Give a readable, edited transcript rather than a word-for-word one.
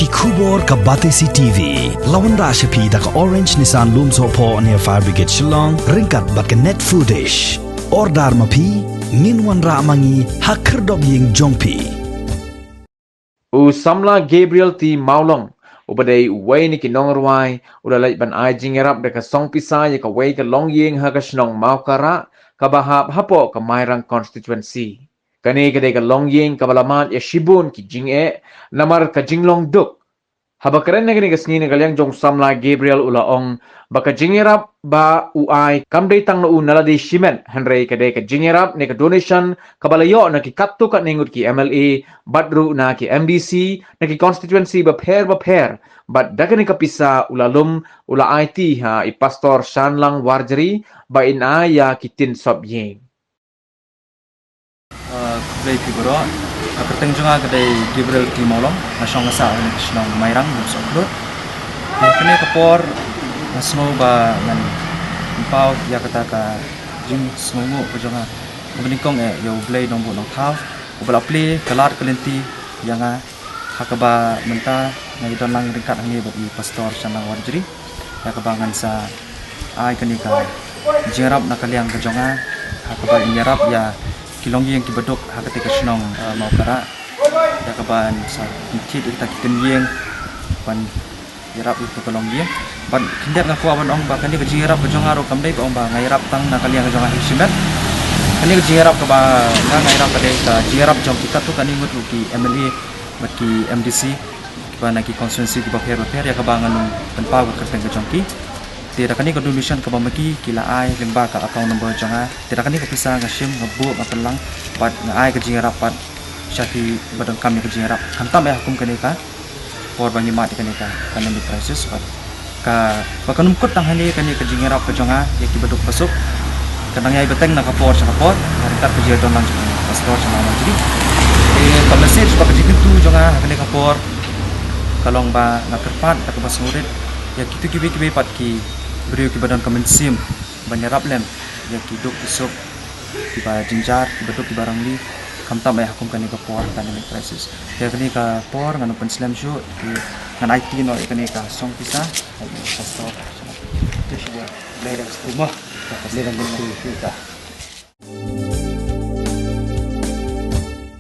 Kubor ka Batesi TV. Lawan Rashapi da ka Orange Nissan Lumso po near Fire Brigade Shillong. Ringkat bat ka net foodish. Ordar mapi. Minwan ra mangi hakerdog ying jongpi. Samla Gabriel ti Maulong. Ubadai way ni kinongrway. Udalay ban ay Jingïarap da ka song Pisa ya ka way ka Longïing ha ka shnong Mawkarah. Kabahap hapo ka Mayrang constituency. Kani kadai ka Longïing kabalamat ya shibun ki Jing'e namar ka Jinglong duk. Habakaren na kini kasni na galyang jong Samla Gabriel ulaong baka Jingïarap ba uay kamday tang no naladi shimen henry kadai ka Jingïarap ni ka donation kabalayo na ki katto ka ningut ki MLA badru na ki MDC na ki constituency ba pair but dagani ka Pisa ulalum ula IT ha i pastor Shanlang Warjari ba inaya ki tin sobyeng. Kadai Figuro, kerteng juga kadai Gabriel ti Maulong, nasyong nasa nasyong Mayrang busok lut. Kini kapor nasno ba ngan pau ya kata ka jing snungu pejanga. Kebenikong yo blay dong bu nong tau, ubala play kelar kelenti yang hakaba menta ngai don lang ringkat hangi bagi pastor Shanlang Warjari. Ya kebangan sa ai kenika Jingïarap nakaliang kejonga hakaba Jingïarap ya Longïing ki bedok hakati ka shnong Mawkarah ya kaban sa kit kita kinyeng pan Jingïarap itu ka Longïing ban kindak nga kuwa ban ong ba kani ka Jingïarap ka jongaro kamdai ka ong ba ngairap tang nakaliang ka jonga hisimet kani ka Jingïarap ka ba nga ngairap ka ka Jingïarap jong kita tu kani ngut ki MLA bat ki MDC ba na ki constituency ki ba per ya ka ba nganung tanpa ka kerteng ka jongki tidak kani ka donation ka bamaki kila ai limba ka account number janga tidak kani ka Pisa nga sim ngabu ngapelang pat nga ai ka Jingïarap pat syati badang kami ka Jingïarap kantam ya hukum kani ka por bangi mat kani ka kanan di crisis pat ka bakanum kut tang hani kani ka Jingïarap ka jonga ya ki baduk pasuk kanang ai beteng na ka por sa por harikat ka jidon lang pastor sa nama jadi ka message pa ka jikintu jonga kani ka por kalong ba nga kerpat ka basurit ya kitu kibi pat ki beriu ki badan kamen sim banyarap lem ya ki dok isop ki ba jinjar ki bedok ki barang li kamtam ay hukum kani ka por kani crisis ya kani ka por ngano pen slam show ki ngan IT no kani ka song Pisa ay pastor. Itu sih dia. Leda rumah. Leda Pisa.